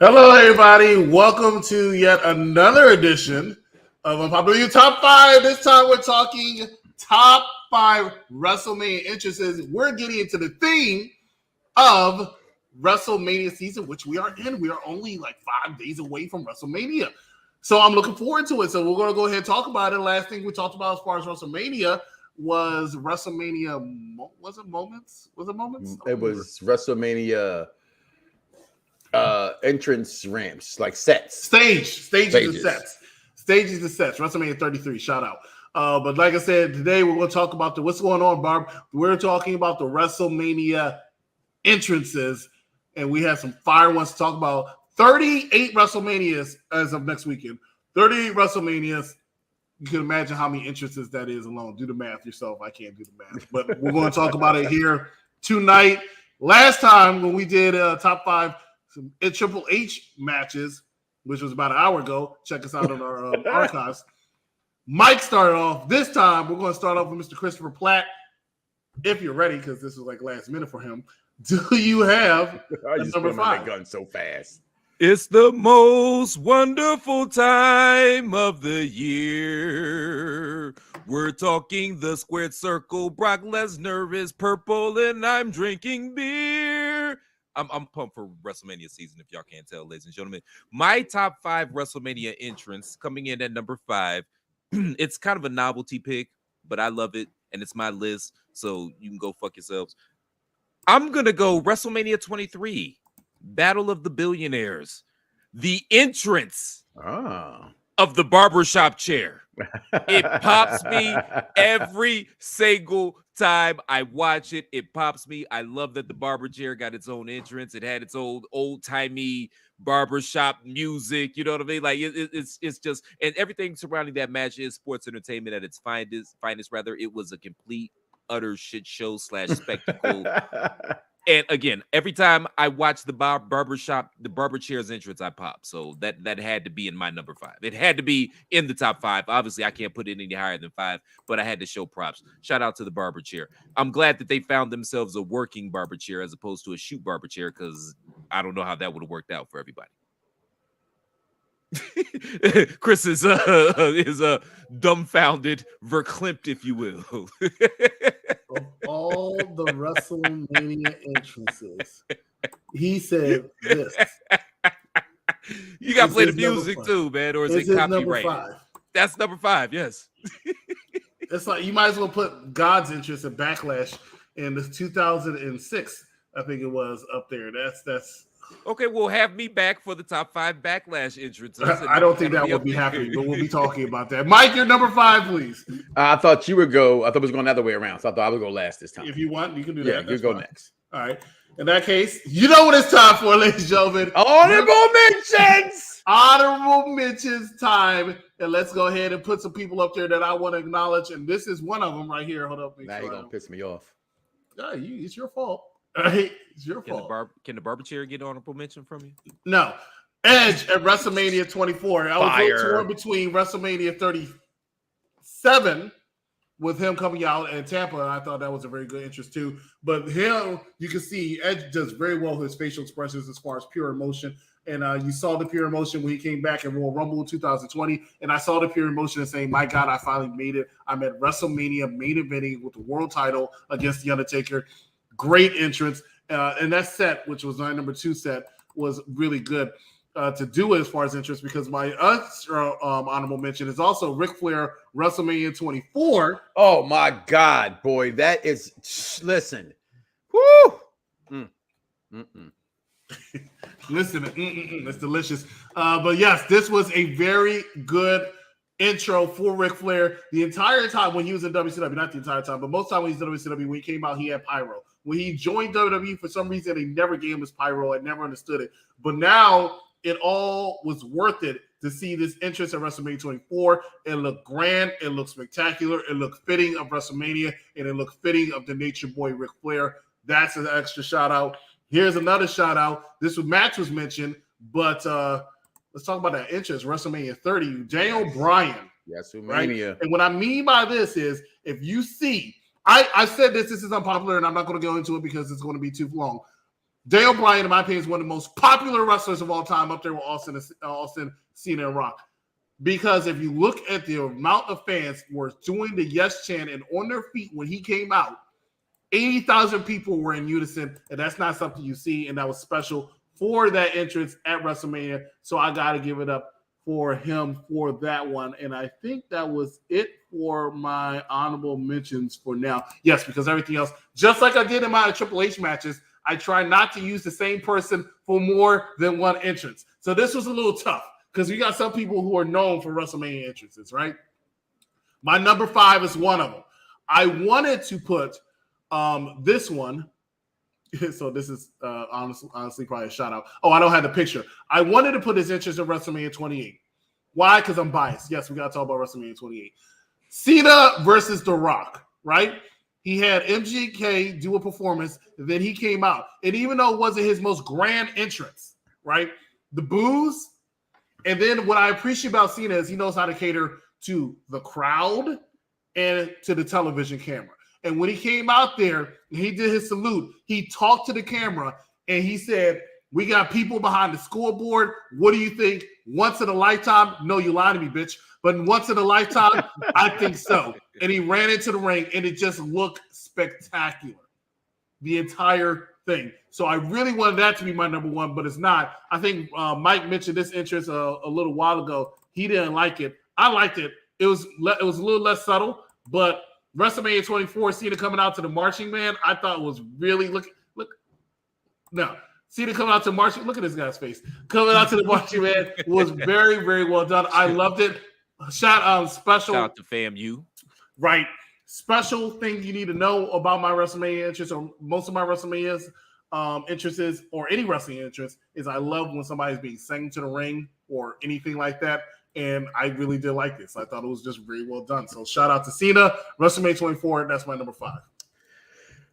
Hello, everybody. Welcome to yet another edition of Unpopular Top 5. This time we're talking top 5 WrestleMania entrances. We're getting into the theme of WrestleMania season, which we are in. We are only like 5 days away from WrestleMania. So I'm looking forward to it. So we're going to go ahead and talk about it. Last thing we talked about as far as WrestleMania was WrestleMania. Was it Moments? Was it Moments? It was WrestleMania entrance ramps, like sets. Stages and sets. Stages and sets. WrestleMania 33, shout out. But like I said, today we're going to talk about what's going on, Barb. We're talking about the WrestleMania entrances, and we have some fire ones to talk about. 38 WrestleManias as of next weekend. 38 WrestleManias. You can imagine how many entrances that is alone. Do the math yourself. I can't do the math. But we're going to talk about it here tonight. Last time when we did top 5 Triple H matches, which was about an hour ago. Check us out on our archives. Mike started off. This time, we're going to start off with Mr. Christopher Platt. If you're ready, because this was like last minute for him. Do you have number 5? Gun so fast. It's the most wonderful time of the year. We're talking the squared circle. Brock Lesnar is purple and I'm drinking beer. I'm pumped for WrestleMania season, if y'all can't tell, ladies and gentlemen. My top 5 WrestleMania entrance coming in at number 5. It's kind of a novelty pick, but I love it, and it's my list, so you can go fuck yourselves. I'm going to go WrestleMania 23, Battle of the Billionaires. The entrance of the barbershop chair. It pops me every single time I watch it. It pops me. I love that the barber chair got its own entrance. It had its old-timey barbershop music. You know what I mean? Like it's just, and everything surrounding that match is sports entertainment at its finest. Rather, it was a complete, utter shit show / spectacle. And again, every time I watch the barber chair's entrance, I pop. So that had to be in my number 5. It had to be in the top 5. Obviously, I can't put it any higher than 5, but I had to show props. Shout out to the barber chair. I'm glad that they found themselves a working barber chair as opposed to a shoot barber chair, because I don't know how that would have worked out for everybody. Chris is dumbfounded, verklempt, if you will. Of all the WrestleMania entrances, he said this. You got to play the music too, man, or is it copyrighted? Number 5. That's number 5, yes. It's like you might as well put God's entrance at Backlash in the 2006, I think it was, up there. That's okay. We'll have me back for the top 5 Backlash entrances. I don't think that would be happening, but we'll be talking about that. Mike, your number 5, please. I thought you would go. I thought it was going the other way around. So I thought I would go last this time. If you want, you can do that. Yeah, you go next. All right. In that case, you know what it's time for, ladies and gentlemen. Honorable mentions. Honorable mentions time. And let's go ahead and put some people up there that I want to acknowledge. And this is one of them right here. Hold up. Now you're going to piss me off. Yeah, it's your fault. All right, it's your fault. Can the barber chair get honorable mention from you? No. Edge at WrestleMania 24. I was torn between WrestleMania 37 with him coming out in Tampa. And I thought that was a very good interest too. But him, you can see Edge does very well with his facial expressions as far as pure emotion. And you saw the pure emotion when he came back in Royal Rumble in 2020. And I saw the pure emotion and saying, my God, I finally made it. I'm at WrestleMania main eventing with the world title against The Undertaker. Great entrance. And that set, which was my number 2 set, was really good to do as far as interest, because my honorable mention is also Ric Flair WrestleMania 24. Oh, my God, boy. That is, listen. Woo! Listen, it's delicious. But yes, this was a very good intro for Ric Flair. The entire time when he was in WCW, not the entire time, but most time when he was in WCW, when he came out, he had pyro. When he joined WWE, for some reason, they never gave him his pyro. I never understood it. But now it all was worth it to see this entrance at WrestleMania 24. It looked grand. It looked spectacular. It looked fitting of WrestleMania, and it looked fitting of the Nature Boy Ric Flair. That's an extra shout out. Here's another shout out. This match was mentioned, but let's talk about that entrance. WrestleMania 30. Daniel Bryan. Yes, Mania. Right? And what I mean by this is, if you see, I said this is unpopular, and I'm not going to go into it because it's going to be too long. Daniel Bryan, in my opinion, is one of the most popular wrestlers of all time, up there with Austin, Cena, and Rock. Because if you look at the amount of fans who were doing the yes chant and on their feet when he came out, 80,000 people were in unison, and that's not something you see, and that was special for that entrance at WrestleMania. So I got to give it up for him for that one. And I think that was it for my honorable mentions for now. Yes, because everything else, just like I did in my Triple H matches, I try not to use the same person for more than one entrance. So this was a little tough because we got some people who are known for WrestleMania entrances, right? My number 5 is one of them. I wanted to put this one. So this is honestly probably a shout out. Oh, I don't have the picture. I wanted to put his entrance in WrestleMania 28. Why? Because I'm biased. Yes, we got to talk about WrestleMania 28. Cena versus The Rock, right? He had MGK do a performance, and then he came out. And even though it wasn't his most grand entrance, right? The boos. And then what I appreciate about Cena is he knows how to cater to the crowd and to the television camera. And when he came out there, he did his salute. He talked to the camera, and he said, we got people behind the scoreboard. What do you think? Once in a lifetime? No, you lied to me, bitch. But once in a lifetime, I think so. And he ran into the ring, and it just looked spectacular. The entire thing. So I really wanted that to be my number 1, but it's not. I think Mike mentioned this entrance a little while ago. He didn't like it. I liked it. It was a little less subtle, but WrestleMania 24, Cena coming out to the marching man, I thought was really Cena coming out to marching. Look at this guy's face. Coming out to the marching man was very, very well done. I loved it. Special. Shout out to FAMU. Right. Special thing you need to know about my WrestleMania entrance, or most of my WrestleMania's entrances, or any wrestling entrance, is I love when somebody's being sang to the ring or anything like that. And I really did like this. I thought it was just very well done. So shout out to Cena, WrestleMania 24. That's my number 5.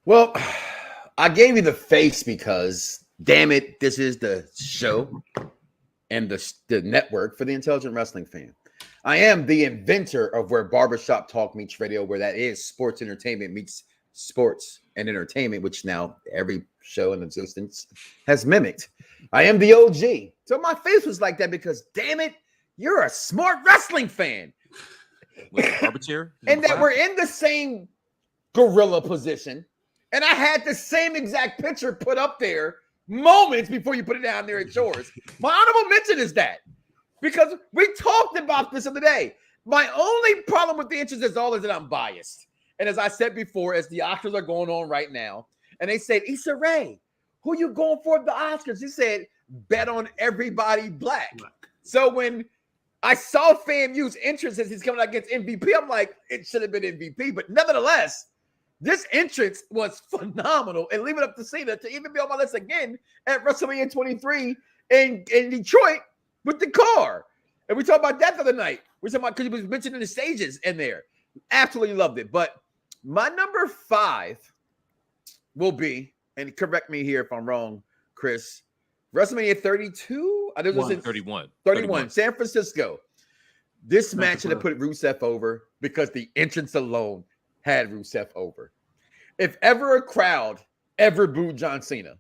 Well, I gave you the face because, damn it, this is the show and the network for the intelligent wrestling fan. I am the inventor of where barbershop talk meets radio, where that is sports entertainment meets sports and entertainment, which now every show in existence has mimicked. I am the OG. So my face was like that because, damn it, you're a smart wrestling fan. And that we're in the same gorilla position. And I had the same exact picture put up there moments before you put it down there at yours. My honorable mention is that. Because we talked about this the other day. My only problem with the entrance is that I'm biased. And as I said before, as the Oscars are going on right now, and they said, Issa Rae, who you going for at the Oscars? He said, bet on everybody black. So when I saw FAMU's entrance as he's coming out against MVP, I'm like, it should have been MVP. But nevertheless, this entrance was phenomenal. And leave it up to Cena to even be on my list again at WrestleMania 23 in Detroit with the car. And we talked about that the other night. We're talking about, because he was mentioning the stages in there. Absolutely loved it. But my number 5 will be, and correct me here if I'm wrong, Chris, WrestleMania 32? I think it was 31. San Francisco. This match should have put Rusev over because the entrance alone had Rusev over. If ever a crowd ever booed John Cena,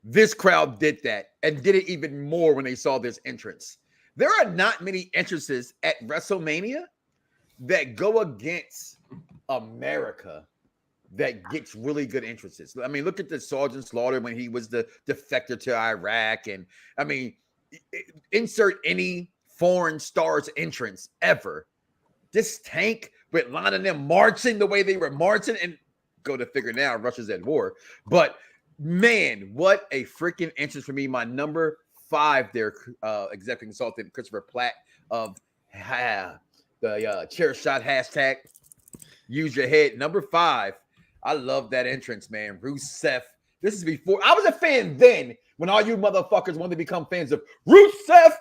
this crowd did that and did it even more when they saw this entrance. There are not many entrances at WrestleMania that go against America that gets really good entrances. I mean, look at the Sergeant Slaughter when he was the defector to Iraq. And I mean, insert any foreign star's entrance ever. This Tank with Lana and them marching the way they were marching, and go to figure now, Russia's at war. But man, what a freaking entrance for me. My number 5 there, executive consultant Christopher Platt of the chair shot hashtag. Use your head. Number 5. I love that entrance, man. Rusev. This is before I was a fan then, when all you motherfuckers wanted to become fans of Rusev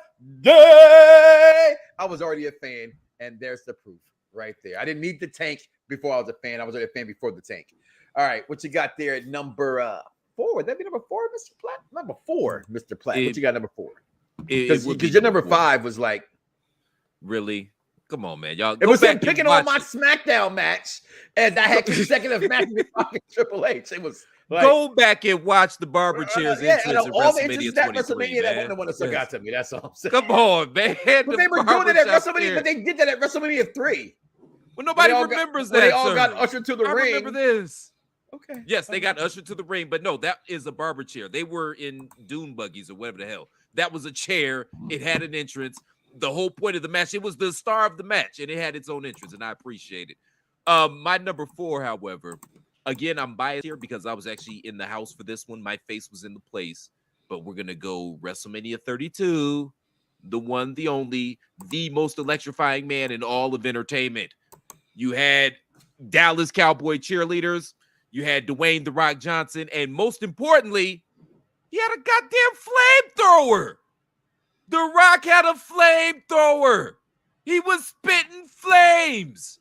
Day. I was already a fan, and there's the proof right there. I didn't need the Tank before I was a fan. I was already a fan before the Tank. All right, what you got there at number 4? Would that be number 4, Mr. Platt? Number 4, Mr. Platt. What you got number 4? Because your number 5 was like, really? Come on, man. Y'all. It was him picking on my SmackDown match as I had consecutive matches with fucking Triple H. It was Like, go back and watch the barber chairs yeah, entrance in all the WrestleMania entrances at 23, WrestleMania, that man. wasn't the one that stuck out to me. That's all I'm saying. Come on, man. But they were doing it at WrestleMania, but they did that at WrestleMania 3. Well, nobody remembers that. They all got ushered to the ring. I remember this. Okay. Yes, they got ushered to the ring, but no, that is a barber chair. They were in dune buggies or whatever the hell. That was a chair. It had an entrance. The whole point of the match, it was the star of the match, and it had its own entrance, and I appreciate it. My number 4, however, again, I'm biased here because I was actually in the house for this one. My face was in the place, but we're gonna go WrestleMania 32, the one, the only, the most electrifying man in all of entertainment. You had Dallas Cowboy cheerleaders, you had Dwayne "The Rock" Johnson, and most importantly, he had a goddamn flamethrower. The Rock had a flamethrower. He was spitting flames.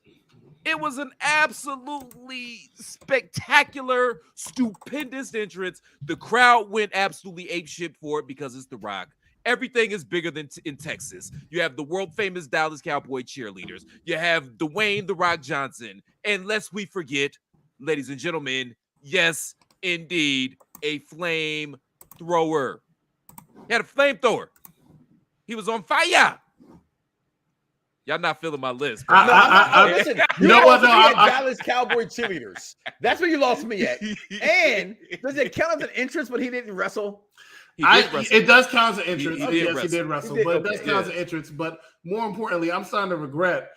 It was an absolutely spectacular, stupendous entrance. The crowd went absolutely apeshit for it because it's The Rock. Everything is bigger than in Texas. You have the world famous Dallas Cowboy cheerleaders. You have Dwayne "The Rock" Johnson. And lest we forget, ladies and gentlemen, yes, indeed, a flamethrower. He had a flamethrower. He was on fire. Y'all not feeling my list. Listen, you know what? Dallas Cowboy cheerleaders. That's where you lost me at. And does it count as an entrance, but he didn't wrestle? It does count as an entrance. He did wrestle, but it does count as an entrance. But more importantly, I'm starting to regret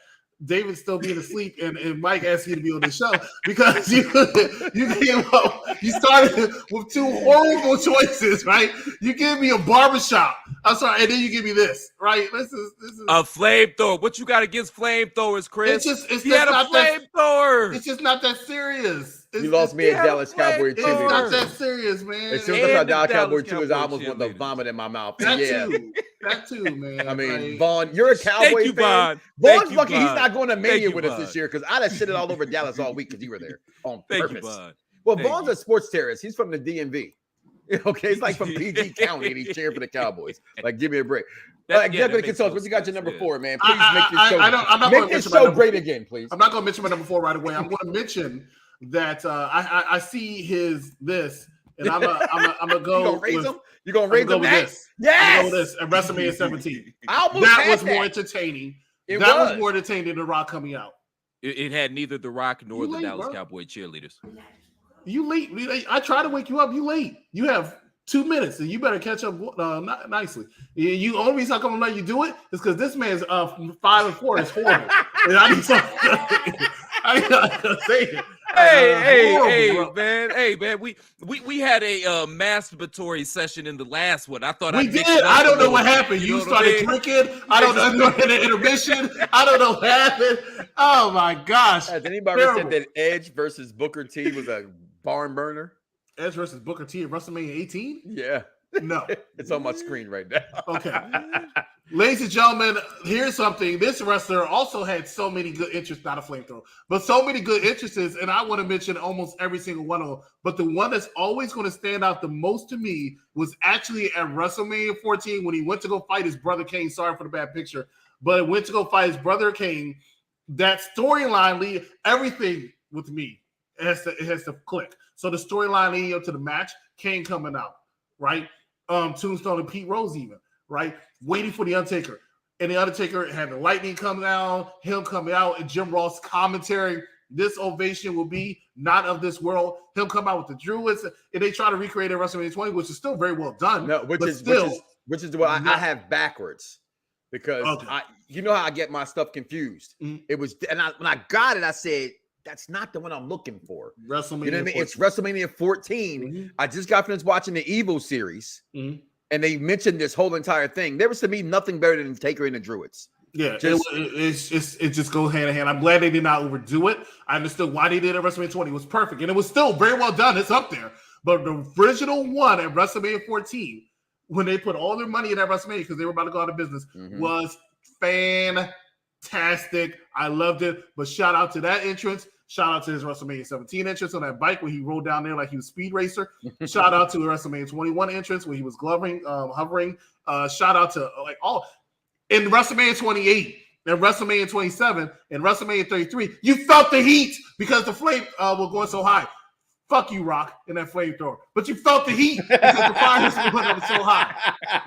David still being asleep and Mike asked you to be on the show because you came up, you started with 2 horrible choices, right? You give me a barbershop. I'm sorry, and then you give me this, right? This is a flamethrower. What you got against flamethrowers, Chris? He had a flamethrower. It's just not that serious. You lost me at Dallas Cowboy cheerleaders. It's not that serious, man. As soon as I saw Dallas Cowboy cheerleaders, I almost want to vomit in my mouth. That too, man. I mean, Vaughn, you're a Cowboy fan. Vaughn. Vaughn's lucky he's not going to Mania with us this year because I'd have shitted all over Dallas all week because you were there on purpose. Well, Vaughn's a sports terrorist. He's from the DMV. Okay, it's like from PG County and he's cheering for the Cowboys. Like, give me a break. Executive Consultants, what you got your number 4, man? Please make this show great again, please. I'm not going to mention my number 4 right away. I'm going to mention that I see this, and I'm gonna go. You gonna raise them? You gonna raise them next? Yes. I'm gonna go with this at WrestleMania 17. That was more entertaining. That was more entertaining than The Rock coming out. It had neither The Rock nor the Dallas Cowboy cheerleaders. You late. I try to wake you up. You late. You have 2 minutes, and you better catch up nicely. You only reason I'm gonna let you do it is because this man's 5 and 4 is horrible. And I need something. I gotta say it. Hey, man. We had a masturbatory session in the last one. I thought we did. I don't know what happened. You started drinking. I don't know in the intermission. I don't know what happened. Oh my gosh! Has anybody said that Edge versus Booker T was a barn burner? Edge versus Booker T at WrestleMania 18? Yeah. No. It's on my screen right now. Okay. Ladies and gentlemen, here's something. This wrestler also had so many good interests, not a flamethrower, but so many good interests, and I want to mention almost every single one of them. But the one that's always going to stand out the most to me was actually at WrestleMania 14 when he went to go fight his brother Kane. Sorry for the bad picture, but went to go fight his brother Kane. That storyline, everything with me, it has to click. So the storyline leading up to the match, Kane coming out, right? Tombstone and Pete Rose even, right? Waiting for the Undertaker. And the Undertaker had the lightning come down, him coming out, and Jim Ross commentary. This ovation will be not of this world. Him come out with the Druids, and they try to recreate it at WrestleMania 20, which is still very well done. No, which is what I have backwards. Because you know how I get my stuff confused. Mm-hmm. It was, and when I got it, I said, that's not the one I'm looking for. WrestleMania. You know what I mean? It's WrestleMania 14. Mm-hmm. I just got finished watching the Evil series, and they mentioned this whole entire thing. There was to me nothing better than Taker and the Druids. Yeah, it just goes hand in hand. I'm glad they did not overdo it. I understood why they did it at WrestleMania 20. It was perfect, and it was still very well done. It's up there. But the original one at WrestleMania 14, when they put all their money in that WrestleMania because they were about to go out of business, was fantastic. I loved it. But shout out to that entrance. Shout out to his WrestleMania 17 entrance on that bike where he rolled down there like he was Speed Racer. Shout out to the WrestleMania 21 entrance where he was hovering. Shout out to all in WrestleMania 28 and WrestleMania 27 and WrestleMania 33. You felt the heat because the flame was going so high. Fuck you, Rock, in that flamethrower. But you felt the heat because the fire was so high,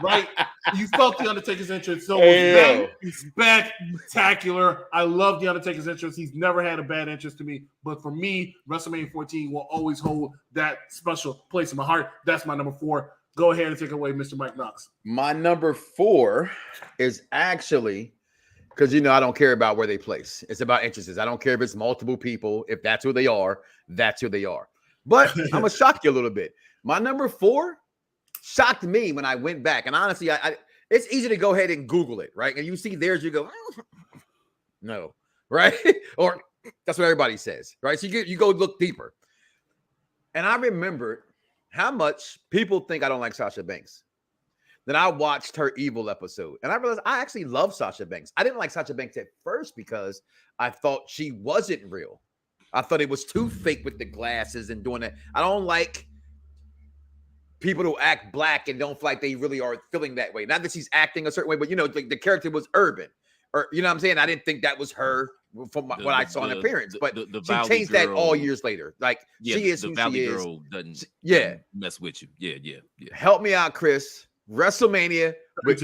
right? You felt the Undertaker's entrance. So it was spectacular. I love the Undertaker's entrance. He's never had a bad entrance to me. But for me, WrestleMania 14 will always hold that special place in my heart. That's my number 4. Go ahead and take it away, Mr. Mike Knox. My number 4 is actually, because, I don't care about where they place. It's about entrances. I don't care if it's multiple people. If that's who they are, that's who they are. But I'm going to shock you a little bit. My number 4 shocked me when I went back. And honestly, it's easy to go ahead and Google it, right? And you see theirs, you go, no, right? Or that's what everybody says, right? So you go look deeper. And I remembered how much people think I don't like Sasha Banks. Then I watched her Evil episode, and I realized I actually love Sasha Banks. I didn't like Sasha Banks at first because I thought she wasn't real. I thought it was too fake with the glasses and doing that. I don't like people who act black and don't feel like they really are feeling that way. Not that she's acting a certain way, but the character was urban, or what I'm saying. I didn't think that was her from what I saw in appearance, but she changed that all years later. Like she is who she is. Girl doesn't mess with you. Yeah. Help me out, Chris. WrestleMania with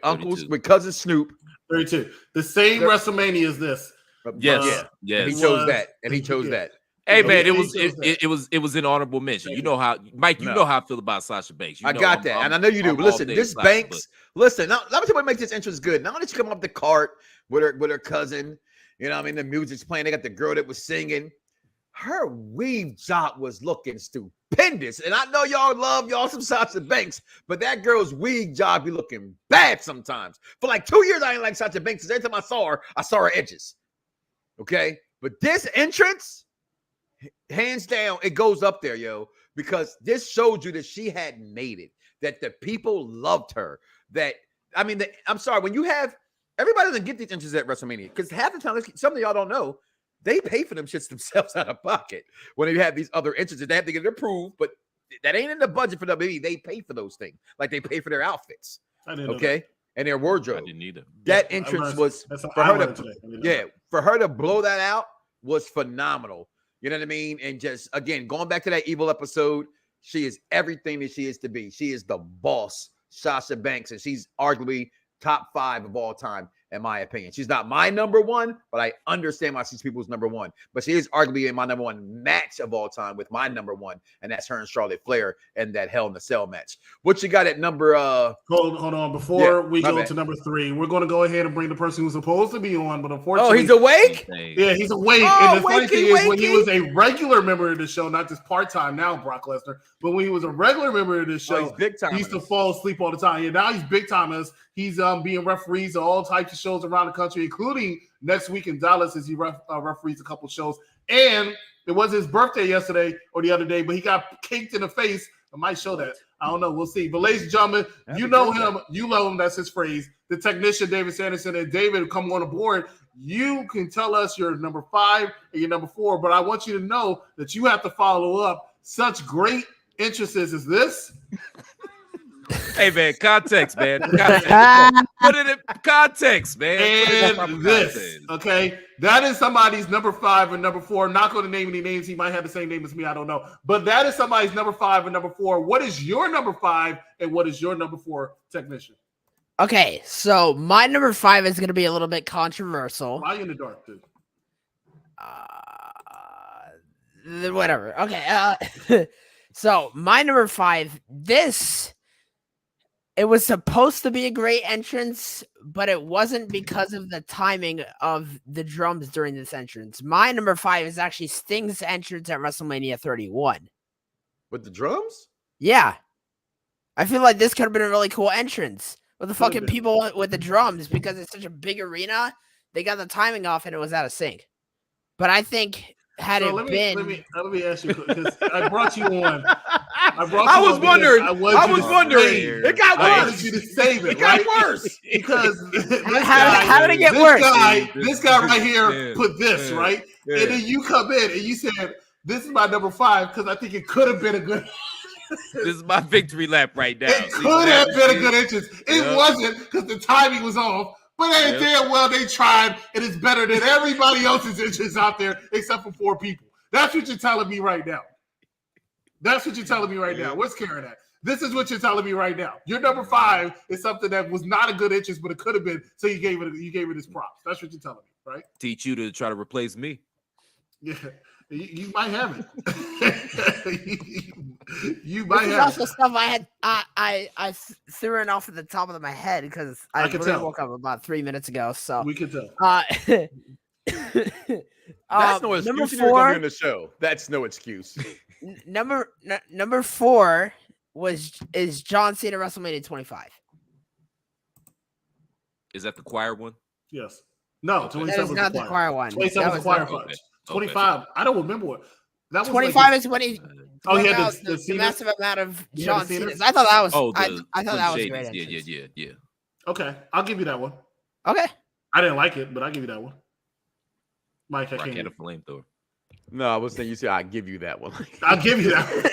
uncles, with cousin Snoop. 32. The same WrestleMania as this. Yes. And he chose that. And he chose that. Hey man, it was an honorable mention. You know how, Mike, know how I feel about Sasha Banks. I got that, and I know you do. But listen, this Banks. Listen, now let me tell you what makes this entrance good. Now that you come up the cart with her cousin, the music's playing. They got the girl that was singing. Her weave job was looking stupendous, and I know y'all love some Sasha Banks, but that girl's weave job be looking bad sometimes. For like 2 years, I ain't like Sasha Banks. Every time I saw her edges. Okay, but this entrance, hands down, it goes up there, because this showed you that she had made it, that the people loved her. I'm sorry, when you have everybody doesn't get these entrances at WrestleMania, because half the time, some of y'all don't know, they pay for them shits themselves out of pocket. When they have these other entrances, they have to get it approved, but that ain't in the budget for WWE. They pay for those things, like they pay for their outfits. Okay. And their wardrobe. I didn't either. That entrance was for her to blow that out was phenomenal. You know what I mean? And just again, going back to that Evil episode, she is everything that she is to be. She is the boss, Sasha Banks, and she's arguably top 5 of all time, in my opinion. She's not my number 1, but I understand why she's people's number 1. But she is arguably in my number 1 match of all time with my number 1, and that's her and Charlotte Flair and that Hell in a Cell match. What you got at number? Hold on. Before we go to number 3, we're going to go ahead and bring the person who's supposed to be on, but unfortunately, he's awake. Yeah, he's awake. And the funny thing is, when he was a regular member of the show, not just part-time now, Brock Lesnar, but when he was a regular member of the show, he's big time. He used to fall asleep all the time. Yeah, now he's big time as he's being referees of all types of shows around the country, including next week in Dallas as he referees a couple shows. And it was his birthday yesterday or the other day, but he got caked in the face. I might show that. I don't know. We'll see. But ladies and gentlemen, you know him. You love him. That's his phrase. The technician, David Sanderson. And David, come on aboard. You can tell us your number 5 and your number 4, but I want you to know that you have to follow up such great entrances as this. Hey man, context, man. Put it in context, man. And this, okay, that is somebody's number 5 and number 4. I'm not going to name any names. He might have the same name as me. I don't know. But that is somebody's number 5 and number 4. What is your number 5 and what is your number 4, technician? Okay, so my number 5 is going to be a little bit controversial. Why are you in the dark, dude? Whatever. Okay. So my number 5, it was supposed to be a great entrance, but it wasn't because of the timing of the drums during this entrance. My number 5 is actually Sting's entrance at WrestleMania 31. With the drums? Yeah. I feel like this could have been a really cool entrance with the fucking people with the drums, because it's such a big arena. They got the timing off and it was out of sync. But I think let me ask you, because I brought you on. I was wondering. It got worse. I wanted you to save it. It got worse because how did it get worse? This guy right here put this right, and then you come in and you said, "This is my number 5" because I think it could have been a good. This is my victory lap right now. It could have been a good entrance. It wasn't because the timing was off. But damn well they tried, and it's better than everybody else's entrance out there except for 4 people. That's what you're telling me right now. That's what you're telling me right now. Where's Karen at? This is what you're telling me right now. Your number 5 is something that was not a good entrance, but it could have been. So you gave it its props. That's what you're telling me, right? Teach you to try to replace me. Yeah, you might have it. you This might is have also it. stuff I had. I threw it off at the top of my head because I could really tell. woke up about 3 minutes ago. So We could tell. That's no excuse. Number You never come here 4. on the show. That's no excuse. Number 4 is John Cena WrestleMania 25. Is that the choir one? Yes. No, Okay. 27 That is was not the the choir one. 27 That was was the choir not- punch. 25. I don't remember what. That was 25 like is when he Oh, he broke had out the the Cenas? massive amount of He had John the Cenas? Cena's. I thought that was. Oh, I the thought Slim that was a Shadys. great entrance. Yeah. Okay, I'll give you that one. Okay. I didn't like it, but I'll give you that one. Mike, I Rock can't. had a flamethrower. No, I was saying you said I'll give you that one. I'll give you that one.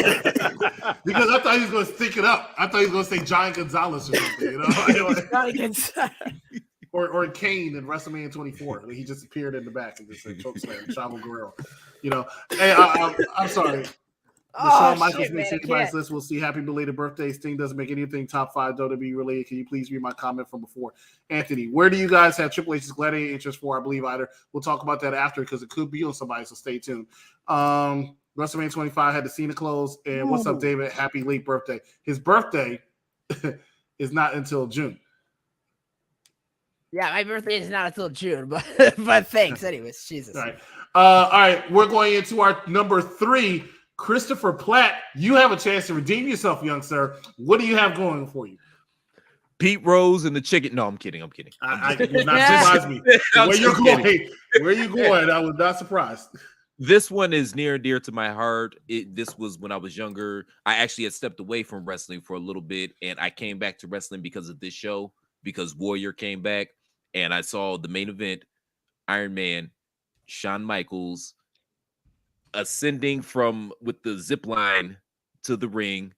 Because I thought he was going to stick it up. I thought he was going to say Giant Gonzalez or something, you know? Not against. or Kane in WrestleMania 24. He just appeared in the back and just said chokeslam, Chavo Guerrero. You know, hey, I'm sorry. Shawn Michaels makes anybody's list. We'll see. Happy belated birthday. Sting doesn't make anything top 5 WWE related. Can you please read my comment from before? Anthony, where do you guys have Triple H's gladiator interest for? I believe either. We'll talk about that after because it could be on somebody, so stay tuned. WrestleMania 25 had the Cena close. And what's up, David? Happy late birthday. His birthday is not until June. Yeah, my birthday is not until June, but thanks anyways. Jesus. All right. All right. We're going into our number 3. Christopher Platt, you have a chance to redeem yourself, young sir. What do you have going for you? Pete Rose and the chicken. No, I'm kidding. I would not surprise me. Where you going? I was not surprised. This one is near and dear to my heart. This was when I was younger. I actually had stepped away from wrestling for a little bit, and I came back to wrestling because of this show, because Warrior came back, and I saw the main event, Iron Man, Shawn Michaels, ascending with the zip line to the ring.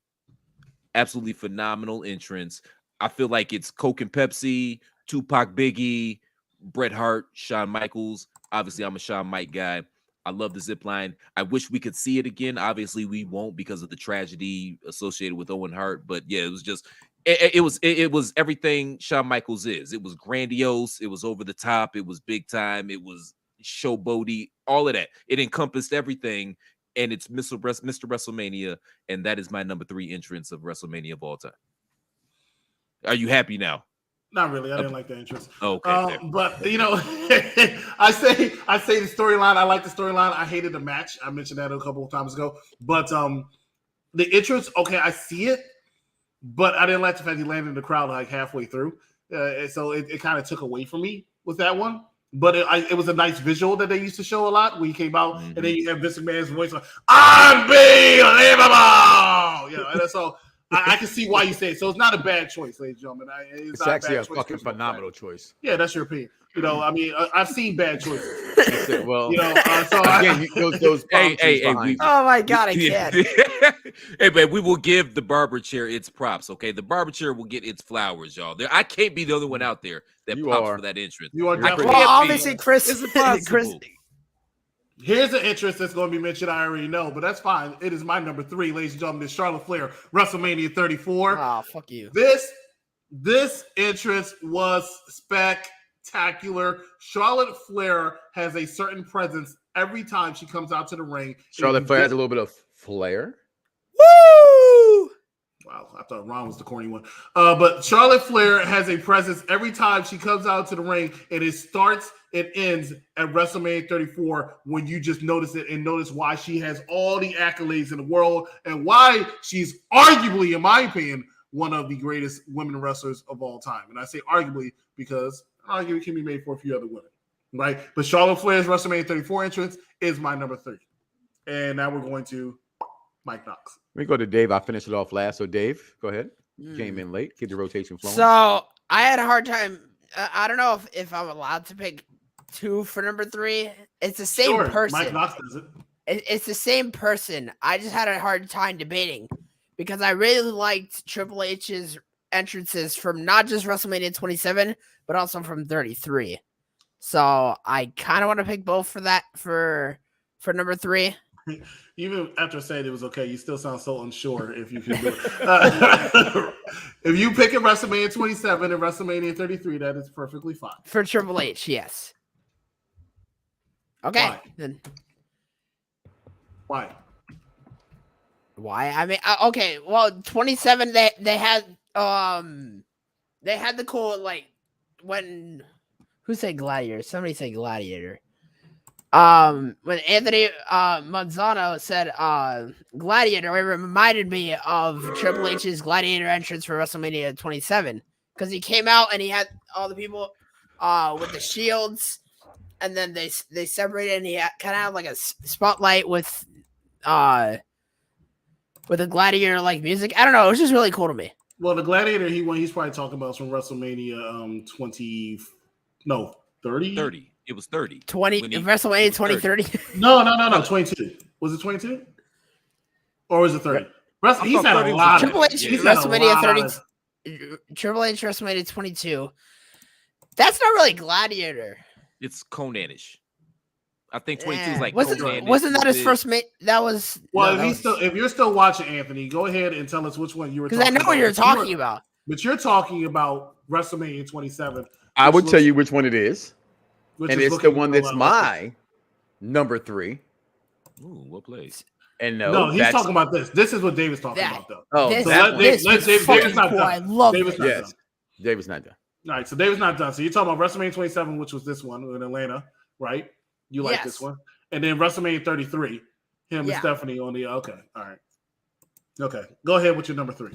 Absolutely phenomenal entrance. I feel like it's Coke and Pepsi, Tupac, Biggie, Bret Hart, Shawn Michaels. Obviously, I'm a Shawn Mike guy. I love the zip line. I wish we could see it again. Obviously, we won't because of the tragedy associated with Owen Hart. But yeah, it was just it was everything Shawn Michaels is. It was grandiose. It was over the top. It was big time. It was showboaty, all of that. It encompassed everything, and it's Mr. WrestleMania, and that is my number 3 entrance of WrestleMania of all time. Are you happy now? Not really. I didn't like the entrance. Okay, but you know, I say the storyline. I like the storyline. I hated the match. I mentioned that a couple of times ago. But the entrance, okay, I see it, but I didn't like the fact he landed in the crowd like halfway through. So it kind of took away from me with that one. But it was a nice visual that they used to show a lot when he came out, and then you have Vince McMahon's voice like, unbelievable! You know, and so I can see why you say it. So it's not a bad choice, ladies and gentlemen. It's actually a fucking phenomenal choice. Yeah, that's your opinion. You know, I mean, I've seen bad choices. Well, you know, so again, those hey, oh my God, I can't. Hey, man, we will give the barber chair its props, okay? The barber chair will get its flowers, y'all. I can't be the only one out there that pops for that entrance. You are well, obviously, Chris. Chris. Here's an interest that's going to be mentioned. I already know, but that's fine. It is my number 3, ladies and gentlemen. It's Charlotte Flair, WrestleMania 34. Oh, fuck you. This entrance was spectacular. Charlotte Flair has a certain presence every time she comes out to the ring. Charlotte Flair has a little bit of flair. Woo! Wow, I thought Ron was the corny one. But Charlotte Flair has a presence every time she comes out to the ring, and it starts and ends at WrestleMania 34 when you just notice it and notice why she has all the accolades in the world and why she's arguably, in my opinion, one of the greatest women wrestlers of all time. And I say arguably because an argument can be made for a few other women, right? But Charlotte Flair's WrestleMania 34 entrance is my number 3. And now we're going to Mike Knox. Let me go to Dave. I finished it off last. So Dave, go ahead. Came in late. Keep the rotation flowing. So I had a hard time. I don't know if I'm allowed to pick 2 for number 3. It's the same person. Mike Knox does it. It's the same person. I just had a hard time debating because I really liked Triple H's entrances from not just WrestleMania 27, but also from 33. So I kind of want to pick both for that for number 3. Even after saying it was okay, you still sound so unsure if you can do it. If you pick at WrestleMania 27 and WrestleMania 33, that is perfectly fine. For Triple H, yes. Okay. Why? Then Why? why? I mean, okay. Well, 27. They had the cool like when who said Gladiator? Somebody said Gladiator. When Anthony Manzano said Gladiator, it reminded me of Triple H's Gladiator entrance for WrestleMania 27 because he came out and he had all the people with the shields, and then they separated and he kind of had like a spotlight with a Gladiator like music. I don't know, it was just really cool to me. Well, the Gladiator he's probably talking about is from WrestleMania 30. 30. It was 30. WrestleMania 2030. No, 22. Was it 22? Or was it 30? He's had a lot. Triple H WrestleMania 30. Triple H WrestleMania 22. That's not really Gladiator. It's Conan-ish. I think 22 is like wasn't that his first mate? That was if you're still watching, Anthony, go ahead and tell us which one you were talking about. Because I know what you're talking about. But you're talking about WrestleMania 27. I would tell you which one it is. And it's the one that's my number 3. Ooh, what place? And no, he's talking about this. This is what David's talking about, though. Oh, David's not done. I love David's it. not done. David's not done. All right, so David's not done. So you're talking about WrestleMania 27, which was this one in Atlanta, right? You like this one. And then WrestleMania 33, him and Stephanie on the okay. All right. Okay. Go ahead with your number 3.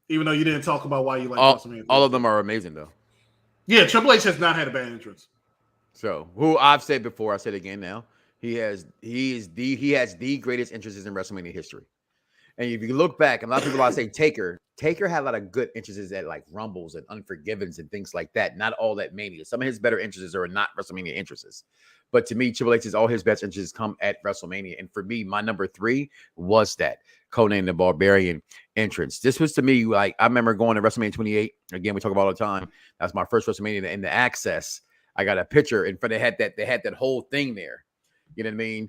Even though you didn't talk about why you like WrestleMania 33. All of them are amazing, though. Yeah, Triple H has not had a bad entrance. So, who I've said before, I said again now, he has the greatest entrances in WrestleMania history. And if you look back, and a lot of people say Taker had a lot of good entrances at like Rumbles and Unforgivens and things like that. Not all that Mania. Some of his better entrances are not WrestleMania entrances. But to me, Triple H's all his best entrances come at WrestleMania. And for me, my number 3 was that Conan the Barbarian entrance. This was to me like I remember going to WrestleMania 28. Again, we talk about all the time. That's my first WrestleMania in the Access. I got a picture in front. They had that whole thing there. You know what I mean?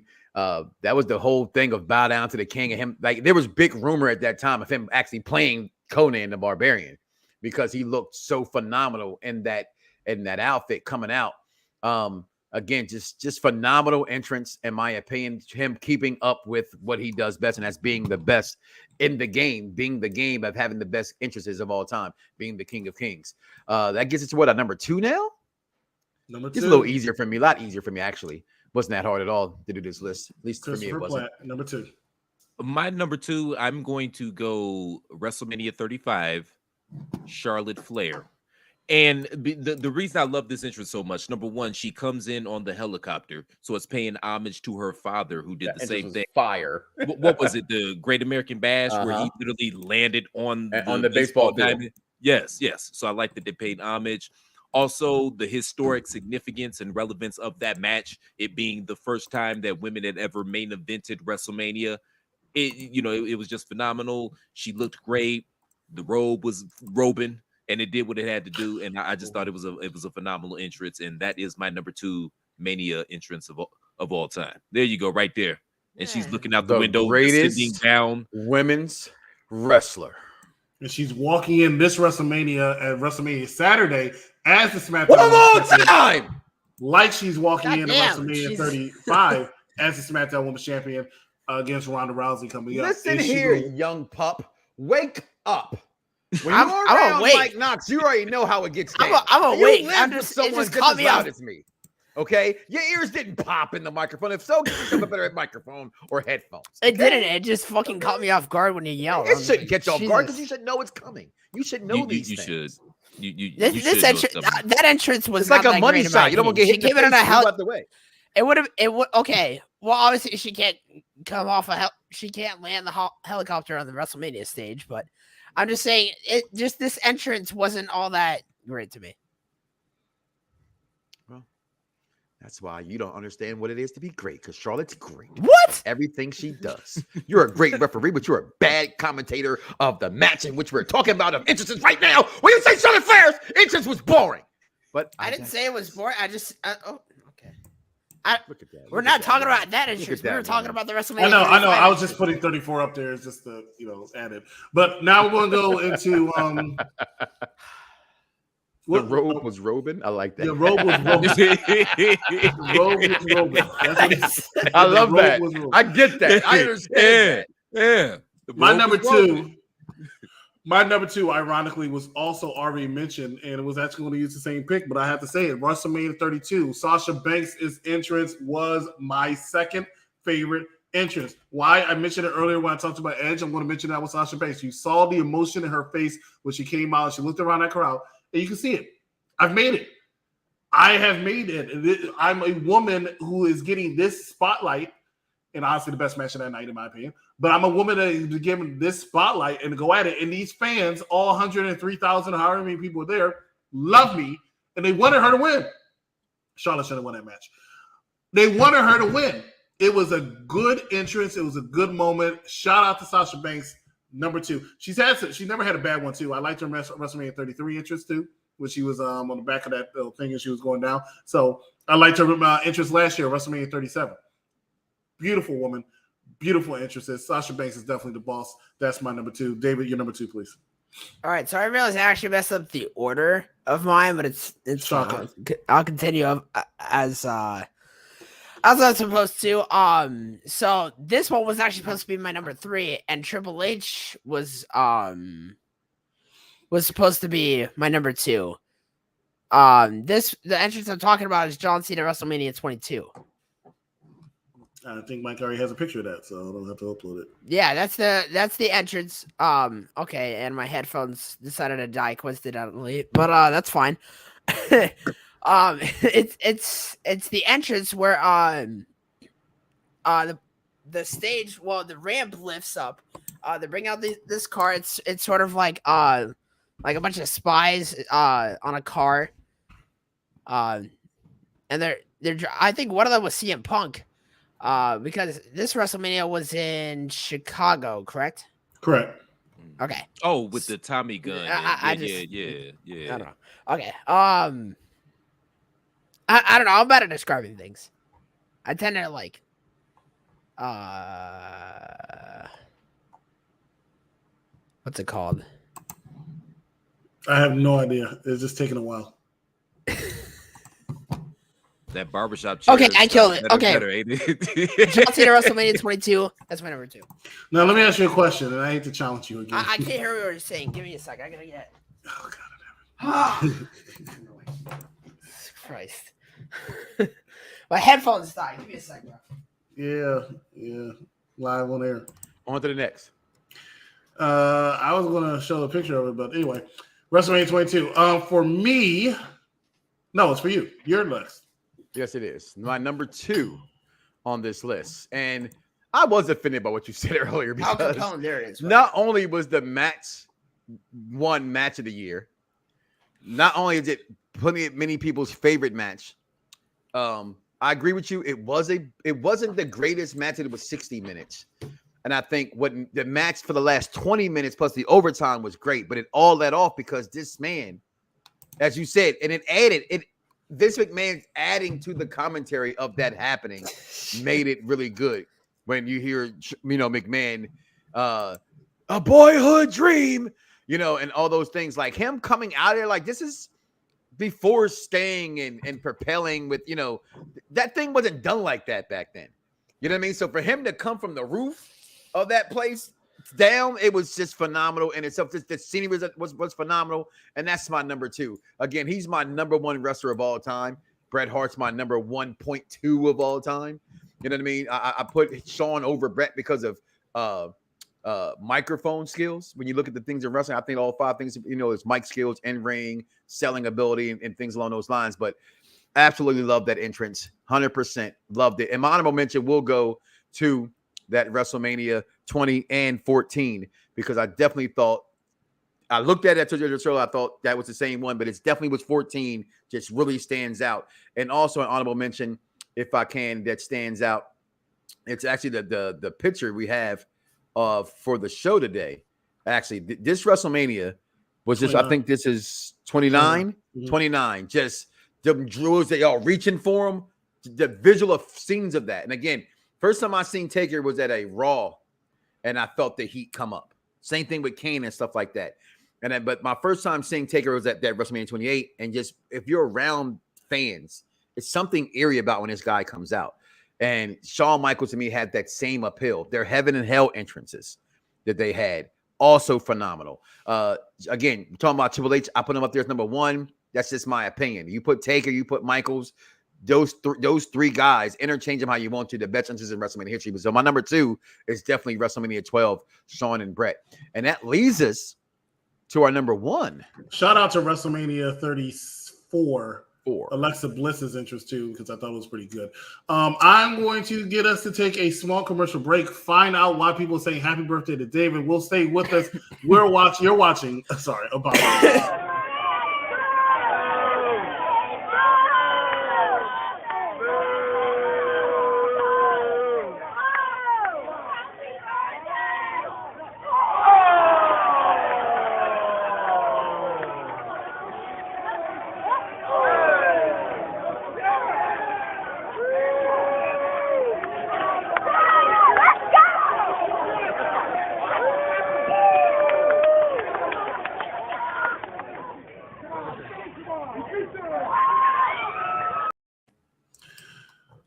That was the whole thing of bow down to the king and him. Like there was big rumor at that time of him actually playing Conan the Barbarian because he looked so phenomenal in that outfit coming out. Again, just phenomenal entrance, in my opinion. Him keeping up with what he does best, and that's being the best in the game, being the game of having the best entrances of all time, being the King of Kings. That gets us to what, a number 2 now? Number 2. It's a little easier for me, a lot easier for me, actually. Wasn't that hard at all to do this list. At least for me, it wasn't. Number 2. My number 2, I'm going to go WrestleMania 35, Charlotte Flair. And the reason I love this entrance so much, number 1, she comes in on the helicopter, so it's paying homage to her father who did the same thing. Fire. What was it? The Great American Bash, where he literally landed on the baseball diamond. Yes. So I like that they paid homage. Also, the historic significance and relevance of that match, it being the first time that women had ever main evented WrestleMania. It was just phenomenal. She looked great. The robe was robing, and it did what it had to do. And I just thought it was a phenomenal entrance, and that is my number 2 Mania entrance of all time. There you go, right there. And she's looking out the window, sitting down. Women's wrestler. And she's walking in this WrestleMania at WrestleMania Saturday as the SmackDown. One more time! Like she's walking in at WrestleMania 35 as the SmackDown Women's Champion against Ronda Rousey coming up. Listen here, young pup. Wake up. When you're around Mike Knox, you already know how it gets down. I'm awake. I'm just someone just as loud as me. Okay? Your ears didn't pop in the microphone. If so, get yourself a better microphone or headphones. Okay? It didn't. It just fucking caught me off guard when you yelled. It shouldn't get you off guard because you should know it's coming. You should know these things. You should. That entrance was it's like a money shot. You don't want to get hit in the face. Out the way. It would. Okay. Well, obviously she can't come off she can't land the helicopter on the WrestleMania stage, but I'm just saying this entrance wasn't all that great to me. Well, that's why you don't understand what it is to be great, because Charlotte's great. What? Everything she does. You're a great referee, but you're a bad commentator of the match in which we're talking about of entrances right now. When you say Charlotte Flair's entrance was boring. But I didn't say it was boring. I just okay. Look at that. We're not talking about that entrance. We were talking about the WrestleMania. I know. I was just putting 34 up there just to, add it. But now we're going to go into the robe was robing. I like that. The robe was robing. The robe was robing. That's what he said. I love that. I get that. I understand. Yeah. My number two, ironically, was also already mentioned, and it was actually going to use the same pick, but I have to say it. WrestleMania 32, Sasha Banks' entrance was my second favorite entrance. Why? I mentioned it earlier when I talked about Edge. I'm going to mention that with Sasha Banks. You saw the emotion in her face when she came out and she looked around that crowd, and you can see it. I've made it. I have made it. I'm a woman who is getting this spotlight, and honestly, the best match of that night, in my opinion. But I'm a woman that is given this spotlight and to go at it. And these fans, all 103,000, however many people were there, love me, and they wanted her to win. Charlotte should have won that match. They wanted her to win. It was a good entrance. It was a good moment. Shout out to Sasha Banks, number two. She never had a bad one too. I liked her WrestleMania 33 entrance too, when she was on the back of that thing and she was going down. So I liked her entrance last year, WrestleMania 37. Beautiful woman. Beautiful entrances. Sasha Banks is definitely the boss. That's my number two. David, your number two, please. All right, so I realized I actually messed up the order of mine, but it's shocking. I'll continue as I'm supposed to. So this one was actually supposed to be my number 3, and Triple H was supposed to be my number 2. The entrance I'm talking about is John Cena WrestleMania 22. I think Mike already has a picture of that, so I don't have to upload it. Yeah, that's the entrance. Okay, and my headphones decided to die coincidentally, but that's fine. It's the entrance where the stage, well, the ramp lifts up. They bring out this car. It's sort of like a bunch of spies on a car. And they're I think one of them was CM Punk. Because this WrestleMania was in Chicago, correct? Correct. Okay. Oh, with the Tommy gun. Yeah. I I don't know. Okay. I don't know. I'm bad at describing things. I tend to like. What's it called? I have no idea. It's just taking a while. That barbershop. Okay, I killed it. Okay. John Cena Better, WrestleMania 22. That's my number 2. Now, let me ask you a question, and I hate to challenge you again. I can't hear what you're saying. Give me a sec. I gotta get. Oh, God. Christ. My headphones died. Give me a sec, bro. Yeah. Live on air. On to the next. I was going to show a picture of it, but anyway. WrestleMania 22. For me, no, it's for you. You're next. Yes, it is. My number 2 on this list. And I was offended by what you said earlier because there it is. Right? Not only was the match one match of the year, not only is it many people's favorite match. I agree with you. It wasn't the greatest match. It was 60 minutes. And I think what the match for the last 20 minutes plus the overtime was great, but it all let off because this man, as you said, and Vince McMahon adding to the commentary of that happening made it really good. When you hear, McMahon, a boyhood dream, and all those things, like him coming out there, like this is before staying and propelling with, that thing wasn't done like that back then. You know what I mean? So for him to come from the roof of that place down, it was just phenomenal in itself. The scenery was phenomenal, and that's my number 2. Again, he's my number 1 wrestler of all time. Bret Hart's my number 1.2 of all time. You know what I mean? I put Shawn over Bret because of microphone skills. When you look at the things in wrestling, I think all 5 things, is mic skills, in-ring, selling ability, and things along those lines. But absolutely love that entrance. 100% loved it. And my honorable mention will go to that WrestleMania 20 and 14 because I definitely thought I looked at it I thought that was the same one, but it's definitely was 14 just really stands out. And also an honorable mention, if I can, that stands out. It's actually the picture we have for the show today. Actually, this WrestleMania was just 29. I think this is 29. 29. Just the drills that y'all reaching for them. the visual of scenes of that. And again, first time I seen Taker was at a Raw, and I felt the heat come up. Same thing with Kane and stuff like that. And then, but my first time seeing Taker was at that WrestleMania 28, and just if you're around fans, it's something eerie about when this guy comes out. And Shawn Michaels to me had that same appeal. Their Heaven and Hell entrances that they had, also phenomenal. Again, talking about Triple H, I put him up there as number one. That's just my opinion. You put Taker, you put Michaels. Those three guys, interchange them how you want to. The best entrances in WrestleMania history. So my number two is definitely WrestleMania 12, Shawn and Brett. And that leads us to our number one. Shout out to WrestleMania 34. Alexa Bliss's interest too, because I thought it was pretty good. I'm going to get us to take a small commercial break, find out why people are saying happy birthday to David. We'll stay with us. You're watching. Sorry about that.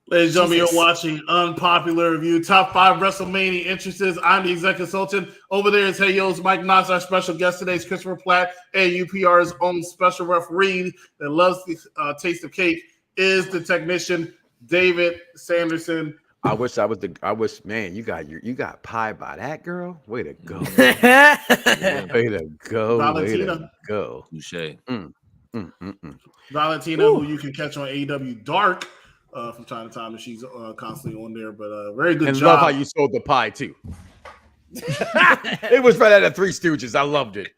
Ladies and gentlemen, you're watching Unpopular Review, Top 5 WrestleMania Entrances. I'm the executive consultant. Over there is Hey Yo's Mike Knox. Our special guest today is Christopher Platt, and UPR's own special referee that loves the taste of cake is the technician, David Sanderson. I wish, man, you got pie by that girl. Way to go. Way to go. Valentina. Way to go. Touché. Valentina, who you can catch on AEW Dark from time to time, and she's constantly on there. But very good and job. Love how you sold the pie too. It was right out of Three Stooges. I loved it.